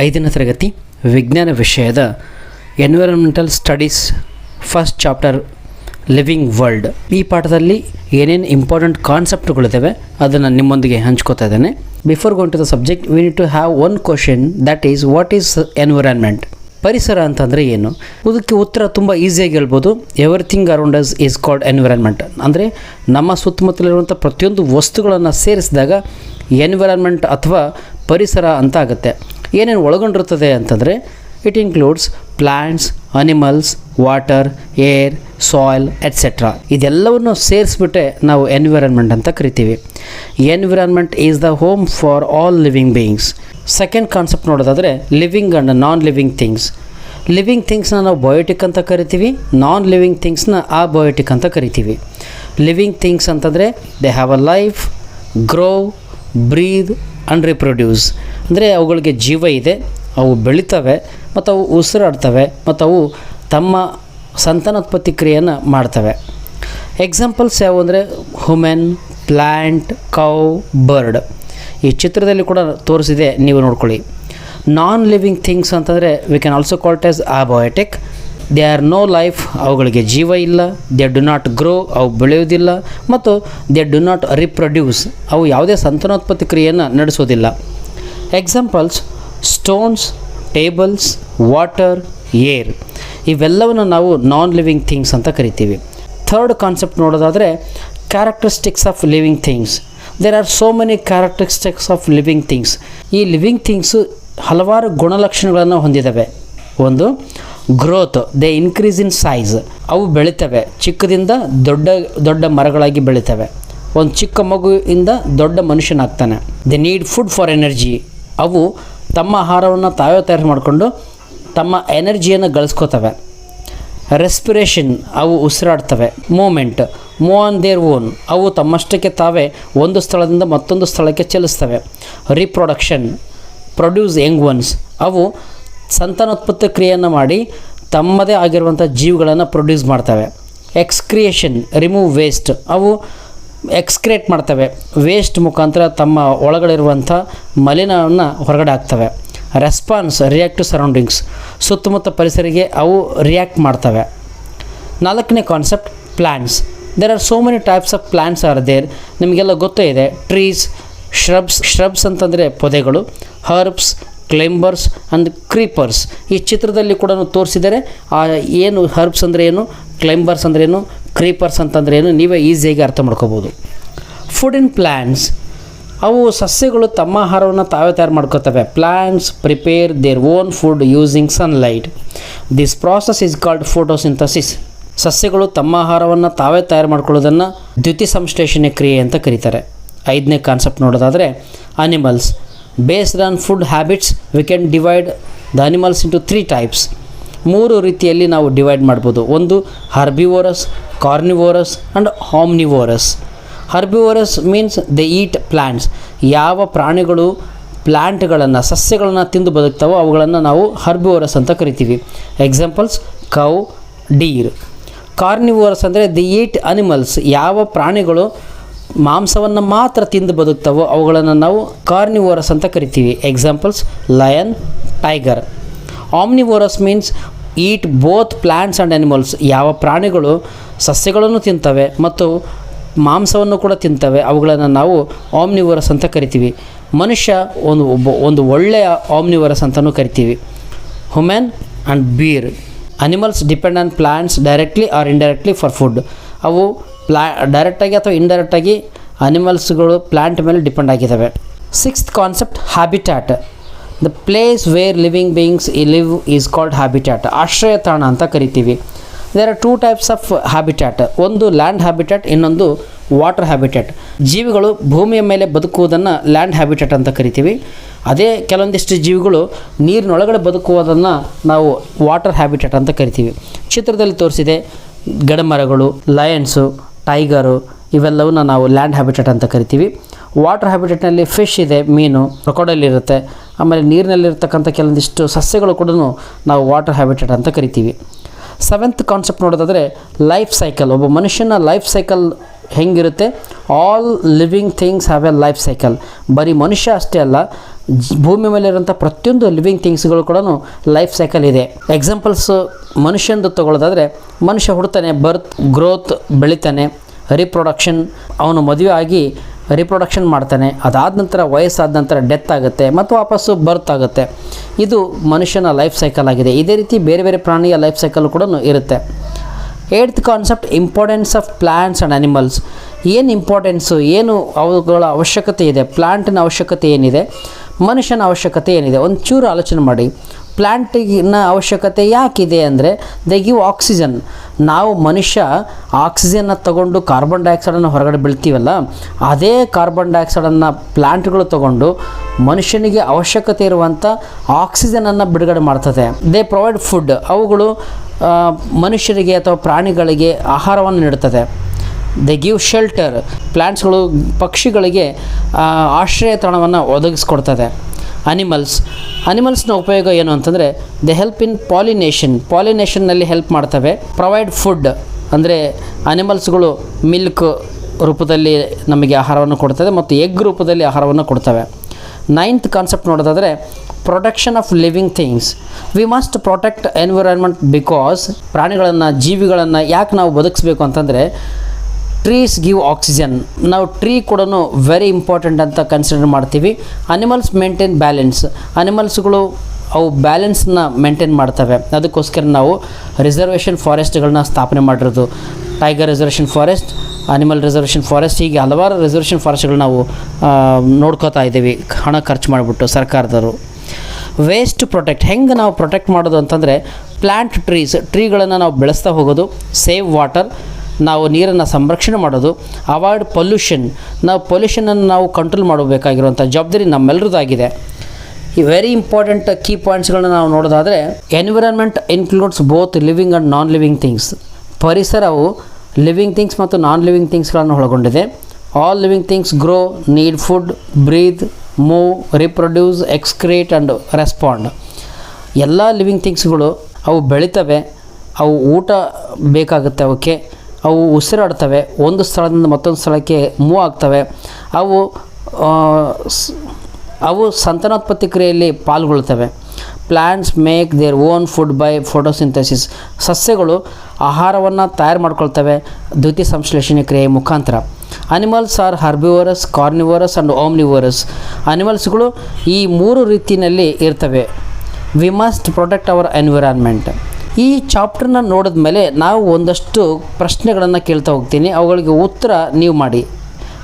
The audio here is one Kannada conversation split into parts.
5ನೇ ತರಗತಿ ವಿಜ್ಞಾನ ವಿಷಯದ environmental studies first chapter living world. ಈ ಪಾಠದಲ್ಲಿ ಏನೇನು ಇಂಪಾರ್ಟೆಂಟ್ ಕಾನ್ಸೆಪ್ಟ್ಗಳಿದ್ದಾವೆ ಅದನ್ನು ನಿಮ್ಮೊಂದಿಗೆ ಹಂಚ್ಕೋತಾ ಇದ್ದೇನೆ. Before going to the subject we need to have one question, that is what is environment? ಪರಿಸರ ಅಂತಂದರೆ ಏನು? ಇದಕ್ಕೆ ಉತ್ತರ ತುಂಬ ಈಸಿಯಾಗಿ ಹೇಳ್ಬೋದು. Everything around us is called environment. ಅಂದರೆ ನಮ್ಮ ಸುತ್ತಮುತ್ತಲಿರುವಂಥ ಪ್ರತಿಯೊಂದು ವಸ್ತುಗಳನ್ನು ಸೇರಿಸಿದಾಗ ಎನ್ವಿರಾನ್ಮೆಂಟ್ ಅಥವಾ ಪರಿಸರ ಅಂತ ಆಗುತ್ತೆ. ಏನೇನು ಒಳಗೊಂಡಿರ್ತದೆ ಅಂತಂದರೆ it includes plants, animals, water, air, soil etcetera. ಇದೆಲ್ಲವನ್ನು ಸೇರಿಸ್ಬಿಟ್ಟೆ ನಾವು ಎನ್ವಿರಾನ್ಮೆಂಟ್ ಅಂತ ಕರಿತೀವಿ. Environment is the home for all living beings. Second concept ನೋಡೋದಾದರೆ living and non living things. Living ಥಿಂಗ್ಸ್ನ ನಾವು ಬಯೋಟಿಕ್ ಅಂತ ಕರಿತೀವಿ, ನಾನ್ ಲಿವಿಂಗ್ ಥಿಂಗ್ಸ್ನ ಅಬಯೋಟಿಕ್ ಅಂತ ಕರಿತೀವಿ. ಲಿವಿಂಗ್ ಥಿಂಗ್ಸ್ ಅಂತಂದರೆ they have a life, grow, breathe and reproduce. ಅಂದರೆ ಅವುಗಳಿಗೆ ಜೀವ ಇದೆ, ಅವು ಬೆಳೀತವೆ ಮತ್ತು ಅವು ಉಸಿರಾಡ್ತವೆ ಮತ್ತು ಅವು ತಮ್ಮ ಸಂತಾನೋತ್ಪತ್ತಿ ಕ್ರಿಯೆಯನ್ನು ಮಾಡ್ತವೆ. ಎಕ್ಸಾಂಪಲ್ಸ್ ಯಾವುವು ಅಂದರೆ ಹ್ಯೂಮನ್, ಪ್ಲ್ಯಾಂಟ್, ಕೌ, ಬರ್ಡ್. ಈ ಚಿತ್ರದಲ್ಲಿ ಕೂಡ ತೋರಿಸಿದೆ, ನೀವು ನೋಡ್ಕೊಳ್ಳಿ. ನಾನ್ ಲಿವಿಂಗ್ ಥಿಂಗ್ಸ್ ಅಂತಂದರೆ we can also called as abiotic. They are no life, ಅವುಗಳಿಗೆ ಜೀವ ಇಲ್ಲ. ದೇ ಡು ನಾಟ್ ಗ್ರೋ, ಅವು ಬೆಳೆಯೋದಿಲ್ಲ. ಮತ್ತು ದೇ ಡು ನಾಟ್ ರಿಪ್ರೊಡ್ಯೂಸ್, ಅವು ಯಾವುದೇ ಸಂತಾನೋತ್ಪತ್ತಿ ಕ್ರಿಯೆಯನ್ನು ನಡೆಸೋದಿಲ್ಲ. Examples stones, tables, water, air. ಇವೆಲ್ಲವನ್ನು ನಾವು ನಾನ್ ಲಿವಿಂಗ್ ಥಿಂಗ್ಸ್ ಅಂತ ಕರಿತೀವಿ. ಥರ್ಡ್ ಕಾನ್ಸೆಪ್ಟ್ ನೋಡೋದಾದರೆ characteristics of living things. There are so many characteristics of living things. ಈ ಲಿವಿಂಗ್ ಥಿಂಗ್ಸು ಹಲವಾರು ಗುಣಲಕ್ಷಣಗಳನ್ನು ಹೊಂದಿದ್ದಾವೆ. ಒಂದು growth, they increase in size. ಅವು ಬೆಳೀತವೆ, ಚಿಕ್ಕದಿಂದ ದೊಡ್ಡ ದೊಡ್ಡ ಮರಗಳಾಗಿ ಬೆಳೀತವೆ. ಒಂದು ಚಿಕ್ಕ ಮಗುವಿಂದ ದೊಡ್ಡ ಮನುಷ್ಯನಾಗ್ತಾನೆ. They need food for energy. ಅವು ತಮ್ಮ ಆಹಾರವನ್ನು ತಾವೇ ತಯಾರು ಮಾಡಿಕೊಂಡು ತಮ್ಮ ಎನರ್ಜಿಯನ್ನು ಗಳಿಸ್ಕೋತವೆ. ರೆಸ್ಪಿರೇಷನ್, ಅವು ಉಸಿರಾಡ್ತವೆ. Movement, move on their own. ಅವು ತಮ್ಮಷ್ಟಕ್ಕೆ ತಾವೇ ಒಂದು ಸ್ಥಳದಿಂದ ಮತ್ತೊಂದು ಸ್ಥಳಕ್ಕೆ ಚಲಿಸ್ತವೆ. Reproduction, produce young ones. ಅವು ಸಂತಾನೋತ್ಪತ್ತಿ ಕ್ರಿಯೆಯನ್ನು ಮಾಡಿ ತಮ್ಮದೇ ಆಗಿರುವಂಥ ಜೀವಿಗಳನ್ನು ಪ್ರೊಡ್ಯೂಸ್ ಮಾಡ್ತವೆ. Excretion, remove waste. ಅವು ಎಕ್ಸ್ಕ್ರೇಟ್ ಮಾಡ್ತವೆ, ವೇಸ್ಟ್ ಮುಖಾಂತರ ತಮ್ಮ ಒಳಗಡೆ ಮಲಿನವನ್ನು ಹೊರಗಡೆ ಹಾಕ್ತವೆ. Response, react to surroundings. ಸುತ್ತಮುತ್ತ ಪರಿಸರಿಗೆ ಅವು ರಿಯಾಕ್ಟ್ ಮಾಡ್ತವೆ. ನಾಲ್ಕನೇ concept plants. There are so many types of plants are there. ನಿಮಗೆಲ್ಲ ಗೊತ್ತೇ ಇದೆ. ಟ್ರೀಸ್, ಶ್ರಬ್ಸ್ ಅಂತಂದರೆ ಪೊದೆಗಳು, ಹರ್ಬ್ಸ್, ಕ್ಲೈಂಬರ್ಸ್ ಆ್ಯಂಡ್ ಕ್ರೀಪರ್ಸ್. ಈ ಚಿತ್ರದಲ್ಲಿ ಕೂಡ ತೋರಿಸಿದರೆ ಏನು ಹರ್ಬ್ಸ್ ಅಂದರೆ ಏನು, ಕ್ಲೈಂಬರ್ಸ್ ಅಂದರೆ ಏನು, ಕ್ರೀಪರ್ಸ್ ಅಂತಂದರೆ ಏನು, ನೀವೇ ಈಸಿಯಾಗಿ ಅರ್ಥ ಮಾಡ್ಕೋಬೋದು. Food in plants. ಅವು ಸಸ್ಯಗಳು ತಮ್ಮ ಆಹಾರವನ್ನು ತಾವೇ ತಯಾರು ಮಾಡ್ಕೋತವೆ. Plants prepare their own food using sunlight. This process is called photosynthesis. ಸಸ್ಯಗಳು ತಮ್ಮ ಆಹಾರವನ್ನು ತಾವೇ ತಯಾರು ಮಾಡ್ಕೊಳ್ಳೋದನ್ನು ದ್ಯುತಿಸಂಶ್ಲೇಷಣೆ ಕ್ರಿಯೆ ಅಂತ ಕರೀತಾರೆ. 5ನೇ ಕಾನ್ಸೆಪ್ಟ್ ನೋಡೋದಾದರೆ animals. Based on food habits we can divide the animals into 3 types. 3 ರೀತಿಯಲ್ಲಿ ನಾವು ಡಿವೈಡ್ ಮಾಡ್ಬೋದು. ಒಂದು herbivorous, carnivorous and omnivorous. Herbivorous means they eat plants. ಯಾವ ಪ್ರಾಣಿಗಳು ಪ್ಲ್ಯಾಂಟ್ಗಳನ್ನು, ಸಸ್ಯಗಳನ್ನು ತಿಂದು ಬದುಕ್ತಾವೋ ಅವುಗಳನ್ನು ನಾವು ಹರ್ಬಿವೋರಸ್ ಅಂತ ಕರಿತೀವಿ. Examples cow, Deere. ಕಾರ್ನಿವೋರಸ್ ಅಂದರೆ ದಿ ಈಟ್ ಅನಿಮಲ್ಸ್. ಯಾವ ಪ್ರಾಣಿಗಳು ಮಾಂಸವನ್ನು ಮಾತ್ರ ತಿಂದು ಬದುಕ್ತಾವೋ ಅವುಗಳನ್ನು ನಾವು ಕಾರ್ನಿವೋರಸ್ ಅಂತ ಕರಿತೀವಿ. Examples lion, tiger. Omnivorous means eat both plants and animals. ಯಾವ ಪ್ರಾಣಿಗಳು ಸಸ್ಯಗಳನ್ನು ತಿಂತವೆ ಮತ್ತು ಮಾಂಸವನ್ನು ಕೂಡ ತಿಂತವೆ ಅವುಗಳನ್ನು ನಾವು ಆಮ್ನಿವೋರಸ್ ಅಂತ ಕರಿತೀವಿ. ಮನುಷ್ಯ ಒಂದು ಒಳ್ಳೆಯ ಆಮ್ನಿವೋರಸ್ ಅಂತಲೂ ಕರಿತೀವಿ. Human and beer. Animals depend on plants directly R indirectly for food. ಅವು ಡೈರೆಕ್ಟಾಗಿ ಅಥವಾ ಇಂಡೈರೆಕ್ಟಾಗಿ ಅನಿಮಲ್ಸ್ಗಳು ಪ್ಲ್ಯಾಂಟ್ ಮೇಲೆ ಡಿಪೆಂಡ್ ಆಗಿದ್ದಾವೆ. 6th concept habitat. The place where living beings live is called habitat. ಆಶ್ರಯ ತಾಣ ಅಂತ ಕರಿತೀವಿ. There are 2 types of habitat. ಒಂದು ಲ್ಯಾಂಡ್ ಹ್ಯಾಬಿಟ್ಯಾಟ್, ಇನ್ನೊಂದು ವಾಟರ್ ಹ್ಯಾಬಿಟ್ಯಾಟ್. ಜೀವಿಗಳು ಭೂಮಿಯ ಮೇಲೆ ಬದುಕುವುದನ್ನು ಲ್ಯಾಂಡ್ ಹ್ಯಾಬಿಟ್ಯಾಟ್ ಅಂತ ಕರಿತೀವಿ. ಅದೇ ಕೆಲವೊಂದಿಷ್ಟು ಜೀವಿಗಳು ನೀರಿನೊಳಗಡೆ ಬದುಕುವುದನ್ನು ನಾವು ವಾಟರ್ ಹ್ಯಾಬಿಟ್ಯಾಟ್ ಅಂತ ಕರಿತೀವಿ. ಚಿತ್ರದಲ್ಲಿ ತೋರಿಸಿದೆ ಗಡಮರಗಳು, ಲಯನ್ಸು, ಟೈಗರು, ಇವೆಲ್ಲವನ್ನ ನಾವು ಲ್ಯಾಂಡ್ ಹ್ಯಾಬಿಟ್ಯಾಟ್ ಅಂತ ಕರಿತೀವಿ. ವಾಟರ್ ಹ್ಯಾಬಿಟ್ಯಾಟ್ನಲ್ಲಿ ಫಿಶ್ ಇದೆ, ಮೀನು, ಕ್ರೊಕೊಡೈಲ್ ಇರುತ್ತೆ. ಆಮೇಲೆ ನೀರಿನಲ್ಲಿರ್ತಕ್ಕಂಥ ಕೆಲವೊಂದಿಷ್ಟು ಸಸ್ಯಗಳು ಕೂಡ ನಾವು ವಾಟರ್ ಹ್ಯಾಬಿಟ್ಯಾಟ್ ಅಂತ ಕರಿತೀವಿ. 7th ಕಾನ್ಸೆಪ್ಟ್ ನೋಡೋದಾದರೆ ಲೈಫ್ ಸೈಕಲ್. ಒಬ್ಬ ಮನುಷ್ಯನ ಲೈಫ್ ಸೈಕಲ್ ಹೆಂಗಿರುತ್ತೆ? All living things have A life cycle. ಬರೀ ಮನುಷ್ಯ ಅಷ್ಟೇ ಅಲ್ಲ, ಭೂಮಿ ಮೇಲೆ ಇರೋಂಥ ಪ್ರತಿಯೊಂದು ಲಿವಿಂಗ್ ಥಿಂಗ್ಸ್ಗಳು ಕೂಡ ಲೈಫ್ ಸೈಕಲ್ ಇದೆ. ಎಕ್ಸಾಂಪಲ್ಸ್ ಮನುಷ್ಯಂದು ತಗೊಳ್ಳೋದಾದರೆ, ಮನುಷ್ಯ ಹುಡ್ತಾನೆ, ಬರ್ತ್, ಗ್ರೋತ್, ಬೆಳಿತಾನೆ, ರಿಪ್ರೊಡಕ್ಷನ್, ಅವನು ಮದುವೆ ಆಗಿ ರಿಪ್ರೊಡಕ್ಷನ್ ಮಾಡ್ತಾನೆ, ಅದಾದ ನಂತರ ವಯಸ್ಸಾದ ನಂತರ ಡೆತ್ ಆಗುತ್ತೆ ಮತ್ತು ವಾಪಸ್ಸು ಬರ್ತ್ ಆಗುತ್ತೆ. ಇದು ಮನುಷ್ಯನ ಲೈಫ್ ಸೈಕಲ್ ಆಗಿದೆ. ಇದೇ ರೀತಿ ಬೇರೆ ಬೇರೆ ಪ್ರಾಣಿಯ ಲೈಫ್ ಸೈಕಲ್ ಕೂಡ ಇರುತ್ತೆ. 8th concept, importance of plants and animals. ಏನು ಇಂಪಾರ್ಟೆನ್ಸು, ಏನು ಅವುಗಳ ಅವಶ್ಯಕತೆ ಇದೆ, ಪ್ಲ್ಯಾಂಟಿನ ಅವಶ್ಯಕತೆ ಏನಿದೆ, ಮನುಷ್ಯನ ಅವಶ್ಯಕತೆ ಏನಿದೆ, ಒಂಚೂರು ಆಲೋಚನೆ ಮಾಡಿ. ಪ್ಲ್ಯಾಂಟಿನ ಅವಶ್ಯಕತೆ ಯಾಕಿದೆ ಅಂದರೆ, ದೇ ಗಿವ್ ಆಕ್ಸಿಜನ್. ನಾವು ಮನುಷ್ಯ ಆಕ್ಸಿಜನ್ನ ತಗೊಂಡು ಕಾರ್ಬನ್ ಡೈಆಕ್ಸೈಡನ್ನು ಹೊರಗಡೆ ಬೀಳ್ತೀವಲ್ಲ, ಅದೇ ಕಾರ್ಬನ್ ಡೈಆಕ್ಸೈಡನ್ನು ಪ್ಲ್ಯಾಂಟ್ಗಳು ತಗೊಂಡು ಮನುಷ್ಯನಿಗೆ ಅವಶ್ಯಕತೆ ಇರುವಂಥ ಆಕ್ಸಿಜನನ್ನು ಬಿಡುಗಡೆ ಮಾಡ್ತದೆ. They provide food. ಅವುಗಳು ಮನುಷ್ಯರಿಗೆ ಅಥವಾ ಪ್ರಾಣಿಗಳಿಗೆ ಆಹಾರವನ್ನು ನೀಡುತ್ತದೆ. They give shelter. ಪ್ಲ್ಯಾಂಟ್ಸ್ಗಳು ಪಕ್ಷಿಗಳಿಗೆ ಆಶ್ರಯ ತಾಣವನ್ನು ಒದಗಿಸ್ಕೊಡ್ತದೆ. ಅನಿಮಲ್ಸ್ನ ಉಪಯೋಗ ಏನು ಅಂತಂದರೆ, ದೇ ಹೆಲ್ಪ್ ಇನ್ ಪಾಲಿನೇಷನ್ನಲ್ಲಿ ಹೆಲ್ಪ್ ಮಾಡ್ತವೆ. ಪ್ರೊವೈಡ್ ಫುಡ್ ಅಂದರೆ ಅನಿಮಲ್ಸ್ಗಳು ಮಿಲ್ಕ್ ರೂಪದಲ್ಲಿ ನಮಗೆ ಆಹಾರವನ್ನು ಕೊಡ್ತದೆ ಮತ್ತು ಎಗ್ ರೂಪದಲ್ಲಿ ಆಹಾರವನ್ನು ಕೊಡ್ತವೆ. 9th ಕಾನ್ಸೆಪ್ಟ್ ನೋಡೋದಾದರೆ, protection of living things. We must protect environment because ಪ್ರಾಣಿಗಳನ್ನು, ಜೀವಿಗಳನ್ನು ಯಾಕೆ ನಾವು ಬದುಕಿಸ್ಬೇಕು ಅಂತಂದರೆ, ಟ್ರೀಸ್ ಗಿವ್ ಆಕ್ಸಿಜನ್. ನಾವು ಟ್ರೀ ಕೂಡ ವೆರಿ ಇಂಪಾರ್ಟೆಂಟ್ ಅಂತ ಕನ್ಸಿಡರ್ ಮಾಡ್ತೀವಿ. Animals maintain balance. ಅನಿಮಲ್ಸ್ಗಳು ಅವು ಬ್ಯಾಲೆನ್ಸ್ನ ಮೇಂಟೈನ್ ಮಾಡ್ತವೆ. ಅದಕ್ಕೋಸ್ಕರ ನಾವು ರಿಸರ್ವೇಷನ್ ಫಾರೆಸ್ಟ್ಗಳನ್ನ ಸ್ಥಾಪನೆ ಮಾಡಿರೋದು. Tiger reservation forest, animal reservation forest, ಹೀಗೆ ಹಲವಾರು ರಿಸರ್ವೇಷನ್ ಫಾರೆಸ್ಟ್ಗಳು ನಾವು ನೋಡ್ಕೋತಾ ಇದ್ದೀವಿ, ಹಣ ಖರ್ಚು ಮಾಡಿಬಿಟ್ಟು ಸರ್ಕಾರದವರು. Waste protect. ಹೆಂಗೆ ನಾವು ಪ್ರೊಟೆಕ್ಟ್ ಮಾಡೋದು ಅಂತಂದರೆ, ಪ್ಲ್ಯಾಂಟ್ ಟ್ರೀಗಳನ್ನು ನಾವು ಬೆಳೆಸ್ತಾ ಹೋಗೋದು. Save water. ನಾವು ನೀರನ್ನು ಸಂರಕ್ಷಣೆ ಮಾಡೋದು. Avoid pollution. ನಾವು ಪೊಲ್ಯೂಷನನ್ನು ನಾವು ಕಂಟ್ರೋಲ್ ಮಾಡಬೇಕಾಗಿರುವಂಥ ಜವಾಬ್ದಾರಿ ನಮ್ಮೆಲ್ಲರದಾಗಿದೆ. ಈ ವೆರಿ ಇಂಪಾರ್ಟೆಂಟ್ ಕೀ ಪಾಯಿಂಟ್ಸ್ಗಳನ್ನ ನಾವು ನೋಡೋದಾದರೆ, environment includes both living and non living things. ಪರಿಸರವು ಲಿವಿಂಗ್ ಥಿಂಗ್ಸ್ ಮತ್ತು ನಾನ್ ಲಿವಿಂಗ್ ಥಿಂಗ್ಸ್ಗಳನ್ನು ಒಳಗೊಂಡಿದೆ. All living things grow, need food, breathe, move, reproduce, excrete and respond. ಎಲ್ಲ ಲಿವಿಂಗ್ ಥಿಂಗ್ಸ್ಗಳು ಅವು ಬೆಳಿತವೆ, ಅವು ಊಟ ಬೇಕಾಗುತ್ತೆ ಅವಕ್ಕೆ, ಅವು ಉಸಿರಾಡ್ತವೆ, ಒಂದು ಸ್ಥಳದಿಂದ ಮತ್ತೊಂದು ಸ್ಥಳಕ್ಕೆ ಮೂವ್ ಆಗ್ತವೆ, ಅವು ಸಂತಾನೋತ್ಪತ್ತಿ ಕ್ರಿಯೆಯಲ್ಲಿ ಪಾಲ್ಗೊಳ್ತವೆ. Plants make their own food by photosynthesis. ಸಸ್ಯಗಳು ಆಹಾರವನ್ನು ತಯಾರು ಮಾಡ್ಕೊಳ್ತವೆ ದ್ಯುತಿ ಸಂಶ್ಲೇಷಣೆ ಕ್ರಿಯೆ ಮುಖಾಂತರ. Animals are herbivorous, carnivorous and omnivorous. ಅನಿಮಲ್ಸ್ಗಳು ಈ 3 ರೀತಿಯಲ್ಲಿ ಇರ್ತವೆ. We must protect our environment. ಈ ಚಾಪ್ಟರ್ನ ನೋಡಿದ ಮೇಲೆ ನಾವು ಒಂದಷ್ಟು ಪ್ರಶ್ನೆಗಳನ್ನು ಕೇಳ್ತಾ ಹೋಗ್ತೀನಿ. ಅವುಗಳಿಗೆ ಉತ್ತರ ನೀವು ಮಾಡಿ.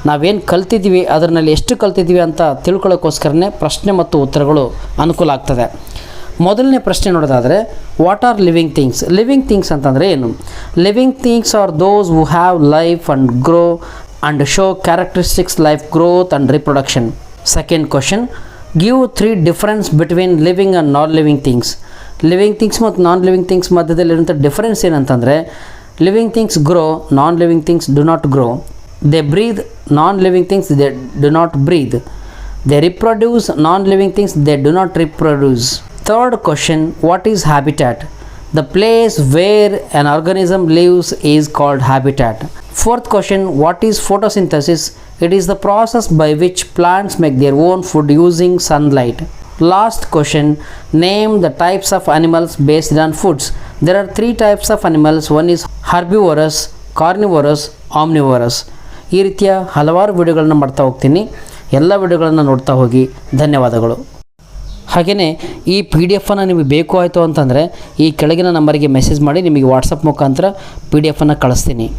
ನಾವೇನು ಕಲ್ತಿದ್ದೀವಿ, ಅದರಲ್ಲಿ ಎಷ್ಟು ಕಲ್ತಿದ್ದೀವಿ ಅಂತ ತಿಳ್ಕೊಳ್ಳೋಕ್ಕೋಸ್ಕರನೇ ಪ್ರಶ್ನೆ ಮತ್ತು ಉತ್ತರಗಳು ಅನುಕೂಲ ಆಗ್ತದೆ. ಮೊದಲನೇ ಪ್ರಶ್ನೆ ನೋಡೋದಾದರೆ, what are living things? Living things ಅಂತಂದರೆ ಏನು? Living things are those who have life and grow and show characteristics life growth and reproduction. Second question, give 3 difference between living and non living things. Living things ಮತ್ತು ನಾನ್ ಲಿವಿಂಗ್ ಥಿಂಗ್ಸ್ ಮಧ್ಯದಲ್ಲಿರುವಂಥ ಡಿಫರೆನ್ಸ್ ಏನಂತಂದರೆ, living things grow, non living things do not grow. They breathe, non living things they do not breathe. They reproduce, non living things they do not reproduce. Third question, what is habitat? The place wear on organism lives is called habitat. Fourth question, what is photosynthesis? It is the process by which plants make their own food using sunlight. Last question, name the types of animals based on foods. There are 3 types of animals. One is herbivorous, carnivorous, omnivorous. ಈ ರೀತಿಯ ಹಲವಾರು ವಿಡಿಯೋಗಳನ್ನು ಮಾಡ್ತಾ ಹೋಗ್ತೀನಿ. ಎಲ್ಲ ವಿಡಿಯೋಗಳನ್ನು ನೋಡ್ತಾ ಹೋಗಿ. ಧನ್ಯವಾದಗಳು. ಹಾಗೆಯೇ ಈ PDF ನಿಮಗೆ ಬೇಕು ಆಯಿತು ಅಂತಂದರೆ ಈ ಕೆಳಗಿನ ನಂಬರಿಗೆ ಮೆಸೇಜ್ ಮಾಡಿ, ನಿಮಗೆ ವಾಟ್ಸಪ್ ಮುಖಾಂತರ PDF ಕಳಿಸ್ತೀನಿ.